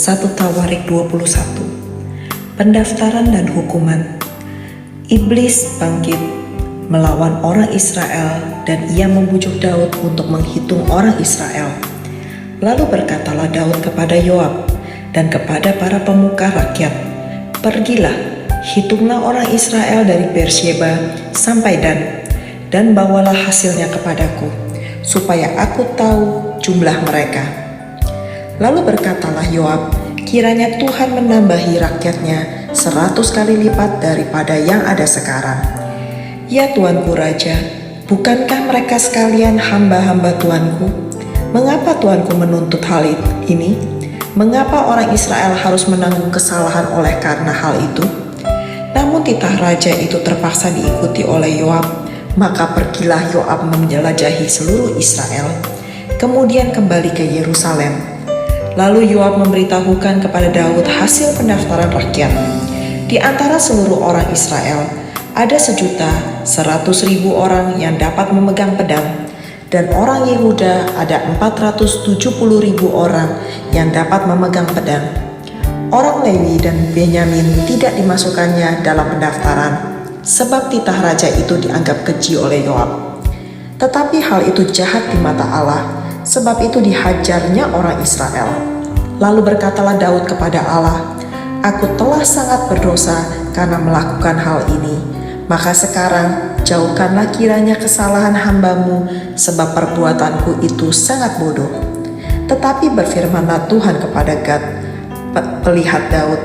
1 Tawarik 21. Pendaftaran dan hukuman. Iblis bangkit melawan orang Israel dan ia membujuk Daud untuk menghitung orang Israel. Lalu berkatalah Daud kepada Yoab dan kepada para pemuka rakyat, "Pergilah, hitunglah orang Israel dari Beersheba sampai Dan bawalah hasilnya kepadaku, supaya aku tahu jumlah mereka." Lalu berkatalah Yoab, "Kiranya Tuhan menambahi rakyatnya 100 kali lipat daripada yang ada sekarang." "Ya Tuanku Raja, bukankah mereka sekalian hamba-hamba Tuanku? Mengapa Tuanku menuntut hal ini? Mengapa orang Israel harus menanggung kesalahan oleh karena hal itu?" Namun titah raja itu terpaksa diikuti oleh Yoab. Maka pergilah Yoab menjelajahi seluruh Israel, kemudian kembali ke Yerusalem. Lalu Yoab memberitahukan kepada Daud hasil pendaftaran rakyat. Di antara seluruh orang Israel, ada 1.100.000 orang yang dapat memegang pedang, dan orang Yehuda ada 470.000 orang yang dapat memegang pedang. Orang Lewi dan Benyamin tidak dimasukkannya dalam pendaftaran, sebab titah raja itu dianggap keji oleh Yoab. Tetapi hal itu jahat di mata Allah, sebab itu dihajarnya orang Israel. Lalu berkatalah Daud kepada Allah, "Aku telah sangat berdosa karena melakukan hal ini. Maka sekarang jauhkanlah kiranya kesalahan hamba-Mu, sebab perbuatanku itu sangat bodoh." Tetapi berfirmanlah Tuhan kepada Gad, pelihat Daud,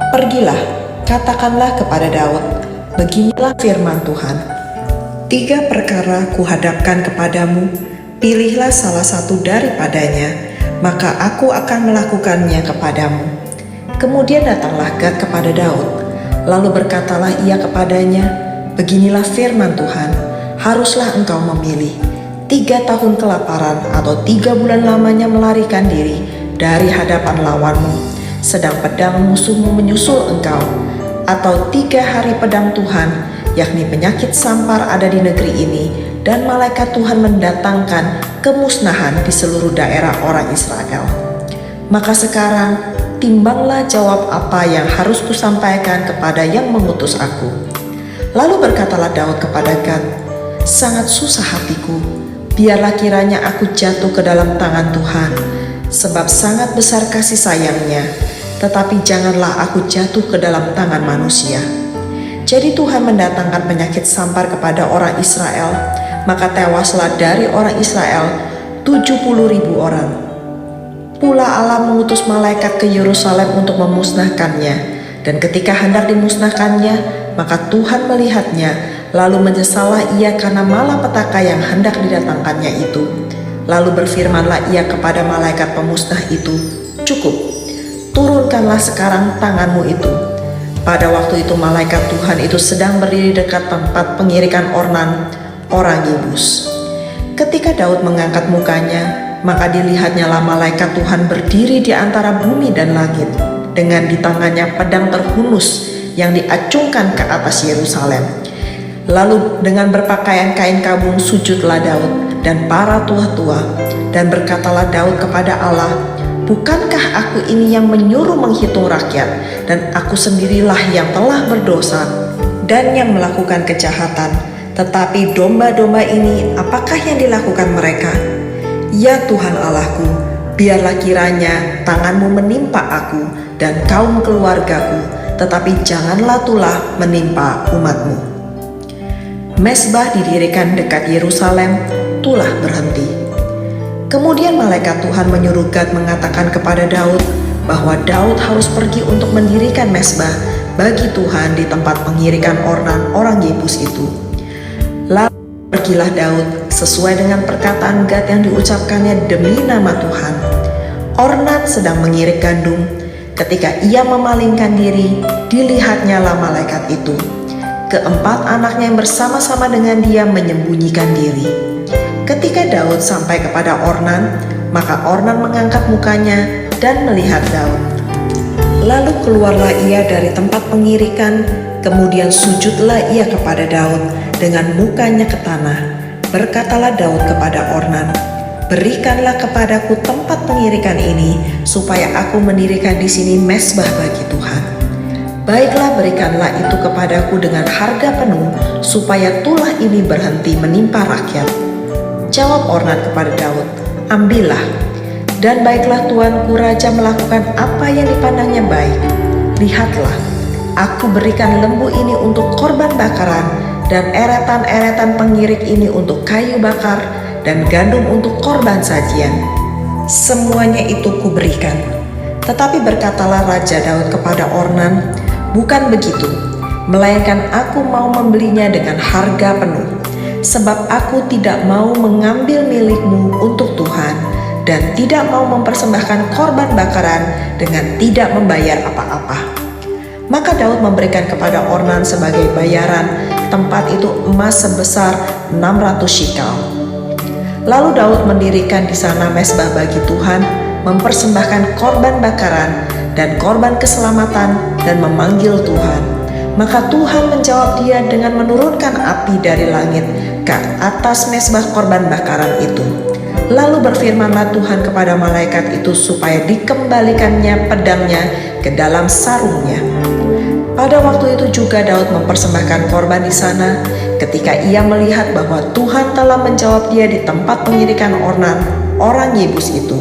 "Pergilah, katakanlah kepada Daud, beginilah firman Tuhan, 3 perkara kuhadapkan kepadamu, pilihlah salah satu daripadanya, maka aku akan melakukannya kepadamu." Kemudian datanglah Gad kepada Daud, lalu berkatalah ia kepadanya, "Beginilah firman Tuhan, haruslah engkau memilih 3 tahun kelaparan atau 3 bulan lamanya melarikan diri dari hadapan lawanmu, sedang pedang musuhmu menyusul engkau, atau 3 hari pedang Tuhan, yakni penyakit sampar ada di negeri ini, dan malaikat Tuhan mendatangkan kemusnahan di seluruh daerah orang Israel. Maka sekarang timbanglah jawab apa yang harus kusampaikan kepada yang mengutus aku." Lalu berkatalah Daud kepada Gad, "Sangat susah hatiku, biarlah kiranya aku jatuh ke dalam tangan Tuhan, sebab sangat besar kasih sayangnya, tetapi janganlah aku jatuh ke dalam tangan manusia." Jadi Tuhan mendatangkan penyakit sampar kepada orang Israel, maka tewaslah dari orang Israel 70.000 orang. Pula Allah mengutus malaikat ke Yerusalem untuk memusnahkannya, dan ketika hendak dimusnahkannya, maka Tuhan melihatnya, lalu menyesallah ia karena malapetaka yang hendak didatangkannya itu. Lalu berfirmanlah ia kepada malaikat pemusnah itu, "Cukup, turunkanlah sekarang tanganmu itu." Pada waktu itu malaikat Tuhan itu sedang berdiri dekat tempat pengirikan Ornan, orang Yebus. Ketika Daud mengangkat mukanya, maka dilihatnyalah malaikat Tuhan berdiri di antara bumi dan langit, dengan di tangannya pedang terhunus yang diacungkan ke atas Yerusalem. Lalu dengan berpakaian kain kabung sujudlah Daud dan para tua-tua, dan berkatalah Daud kepada Allah, "Bukankah aku ini yang menyuruh menghitung rakyat, dan aku sendirilah yang telah berdosa dan yang melakukan kejahatan? Tetapi domba-domba ini apakah yang dilakukan mereka? Ya Tuhan Allahku, biarlah kiranya tanganmu menimpa aku dan kaum keluargaku, tetapi janganlah tulah menimpa umatmu." Mezbah didirikan dekat Yerusalem, tulah berhenti. Kemudian malaikat Tuhan menyuruh Gad mengatakan kepada Daud bahwa Daud harus pergi untuk mendirikan mezbah bagi Tuhan di tempat pengirikan Ornan orang Yebus itu. Lalu pergilah Daud sesuai dengan perkataan Gad yang diucapkannya demi nama Tuhan. Ornan sedang mengirik gandum. Ketika ia memalingkan diri, dilihatnyalah malaikat itu. Keempat anaknya yang bersama-sama dengan dia menyembunyikan diri. Ketika Daud sampai kepada Ornan, maka Ornan mengangkat mukanya dan melihat Daud. Lalu keluarlah ia dari tempat pengirikan, kemudian sujudlah ia kepada Daud dengan mukanya ke tanah. Berkatalah Daud kepada Ornan, Berikanlah kepadaku tempat pengirikan ini, supaya aku mendirikan di sini mezbah bagi Tuhan. Baiklah, berikanlah itu kepadaku dengan harga penuh, supaya tulah ini berhenti menimpa rakyat. Jawab Ornan kepada Daud, ambillah. Dan baiklah tuanku raja melakukan apa yang dipandangnya baik. Lihatlah, aku berikan lembu ini untuk korban bakaran, dan eretan-eretan pengirik ini untuk kayu bakar, dan gandum untuk korban sajian. Semuanya itu kuberikan. Tetapi berkatalah Raja Daud kepada Ornan, bukan begitu, melainkan aku mau membelinya dengan harga penuh, sebab aku tidak mau mengambil milikmu untuk Tuhan, dan tidak mau mempersembahkan korban bakaran dengan tidak membayar apa-apa. Maka Daud memberikan kepada Ornan sebagai bayaran tempat itu emas sebesar 600 shikal. Lalu Daud mendirikan di sana mezbah bagi Tuhan, mempersembahkan korban bakaran dan korban keselamatan, dan memanggil Tuhan. Maka Tuhan menjawab dia dengan menurunkan api dari langit ke atas mezbah korban bakaran itu. Lalu berfirmanlah Tuhan kepada malaikat itu supaya dikembalikannya pedangnya ke dalam sarungnya. Pada waktu itu juga Daud mempersembahkan korban di sana, ketika ia melihat bahwa Tuhan telah menjawab dia di tempat pengirikan Ornan, orang Yebus itu.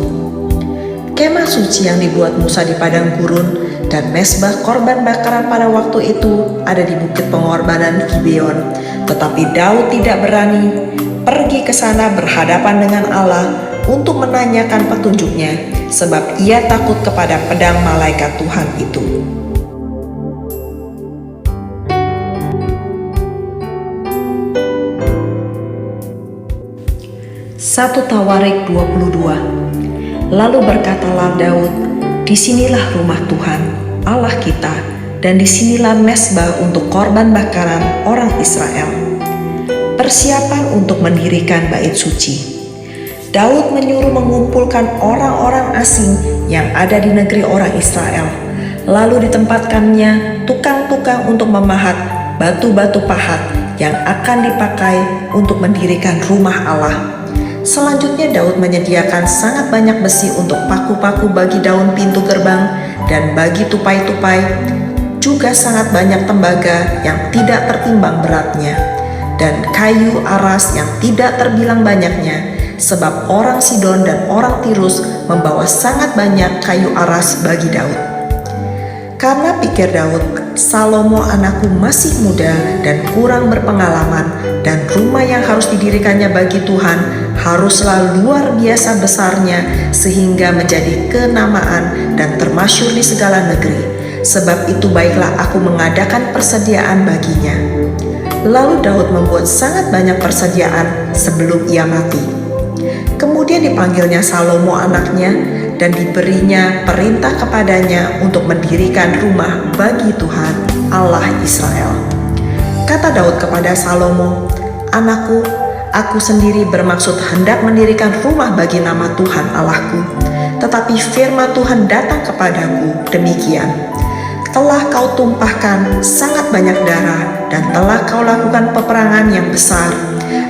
Kemah suci yang dibuat Musa di padang gurun dan mezbah korban bakaran pada waktu itu ada di bukit pengorbanan Gibeon. Tetapi Daud tidak berani pergi ke sana berhadapan dengan Allah untuk menanyakan petunjuknya, sebab ia takut kepada pedang malaikat Tuhan itu. 1 Tawarik 22. Lalu berkatalah Daud, disinilah rumah Tuhan, Allah kita, dan disinilah mezbah untuk korban bakaran orang Israel. Persiapan untuk mendirikan bait suci. Daud menyuruh mengumpulkan orang-orang asing yang ada di negeri orang Israel, lalu ditempatkannya tukang-tukang untuk memahat batu-batu pahat yang akan dipakai untuk mendirikan rumah Allah. Selanjutnya Daud menyediakan sangat banyak besi untuk paku-paku bagi daun pintu gerbang dan bagi tupai-tupai, juga sangat banyak tembaga yang tidak tertimbang beratnya, dan kayu aras yang tidak terbilang banyaknya, sebab orang Sidon dan orang Tirus membawa sangat banyak kayu aras bagi Daud. Karena pikir Daud, Salomo anakku masih muda dan kurang berpengalaman, dan rumah yang harus didirikannya bagi Tuhan haruslah luar biasa besarnya sehingga menjadi kenamaan dan termasyhur di segala negeri. Sebab itu baiklah aku mengadakan persediaan baginya. Lalu Daud membuat sangat banyak persediaan sebelum ia mati. Kemudian dipanggilnya Salomo anaknya dan diberinya perintah kepadanya untuk mendirikan rumah bagi Tuhan Allah Israel. Kata Daud kepada Salomo, anakku, aku sendiri bermaksud hendak mendirikan rumah bagi nama Tuhan Allahku. Tetapi firman Tuhan datang kepadaku demikian, telah kau tumpahkan sangat banyak darah dan telah kau lakukan peperangan yang besar.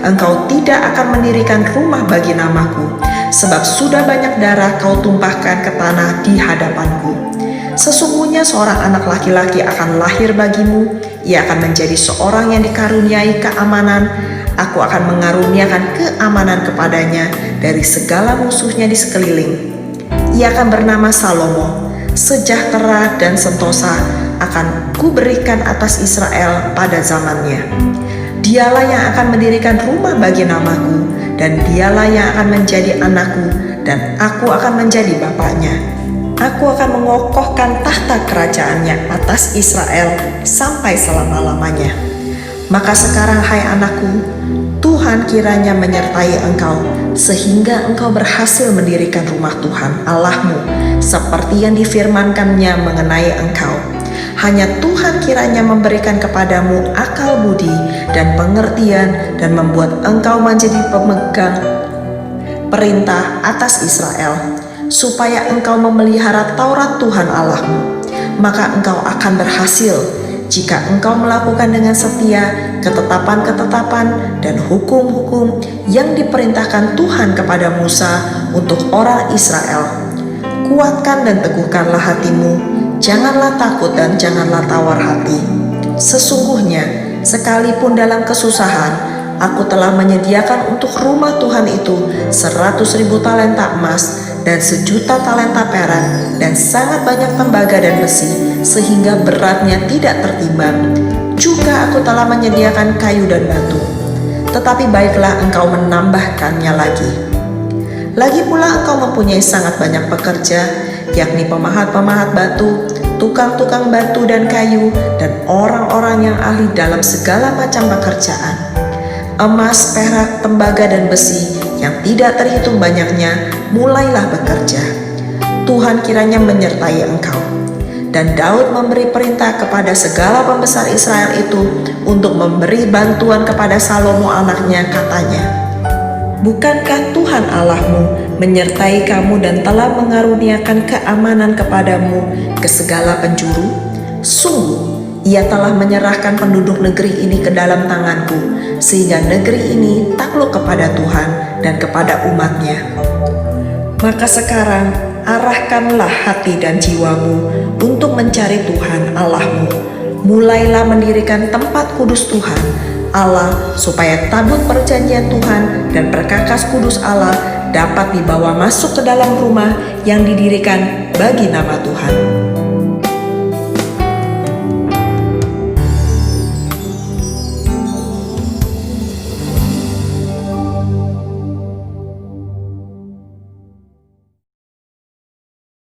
Engkau tidak akan mendirikan rumah bagi namaku, sebab sudah banyak darah kau tumpahkan ke tanah di hadapanku. Sesungguhnya seorang anak laki-laki akan lahir bagimu, ia akan menjadi seorang yang dikaruniai keamanan. Aku akan mengaruniakan keamanan kepadanya dari segala musuhnya di sekeliling. Ia akan bernama Salomo. Sejahtera dan sentosa akan kuberikan atas Israel pada zamannya. Dialah yang akan mendirikan rumah bagi namaku, dan dialah yang akan menjadi anakku, dan aku akan menjadi bapaknya. Aku akan mengokohkan tahta kerajaannya atas Israel sampai selama-lamanya. Maka sekarang hai anakku, Tuhan kiranya menyertai engkau, sehingga engkau berhasil mendirikan rumah Tuhan Allahmu, seperti yang difirmankannya mengenai engkau. Hanya Tuhan kiranya memberikan kepadamu akal budi dan pengertian, dan membuat engkau menjadi pemegang perintah atas Israel, supaya engkau memelihara Taurat Tuhan Allahmu. Maka engkau akan berhasil, jika engkau melakukan dengan setia ketetapan-ketetapan dan hukum-hukum yang diperintahkan Tuhan kepada Musa untuk orang Israel. Kuatkan dan teguhkanlah hatimu, janganlah takut dan janganlah tawar hati. Sesungguhnya, sekalipun dalam kesusahan, aku telah menyediakan untuk rumah Tuhan itu 100.000 talenta emas dan 1.000.000 talenta perak dan sangat banyak tembaga dan besi, sehingga beratnya tidak tertimbang. Juga aku telah menyediakan kayu dan batu, tetapi baiklah engkau menambahkannya lagi. Lagi pula engkau mempunyai sangat banyak pekerja, yakni pemahat-pemahat batu, tukang-tukang batu dan kayu, dan orang-orang yang ahli dalam segala macam pekerjaan. Emas, perak, tembaga, dan besi yang tidak terhitung banyaknya, mulailah bekerja. Tuhan kiranya menyertai engkau. Dan Daud memberi perintah kepada segala pembesar Israel itu untuk memberi bantuan kepada Salomo anaknya, katanya, "Bukankah Tuhan Allahmu menyertai kamu dan telah mengaruniakan keamanan kepadamu ke segala penjuru? Sungguh, Ia telah menyerahkan penduduk negeri ini ke dalam tanganku, sehingga negeri ini takluk kepada Tuhan dan kepada umat-Nya. Maka sekarang arahkanlah hati dan jiwamu untuk mencari Tuhan Allahmu. Mulailah mendirikan tempat kudus Tuhan Allah, supaya tabut perjanjian Tuhan dan perkakas kudus Allah dapat dibawa masuk ke dalam rumah yang didirikan bagi nama Tuhan.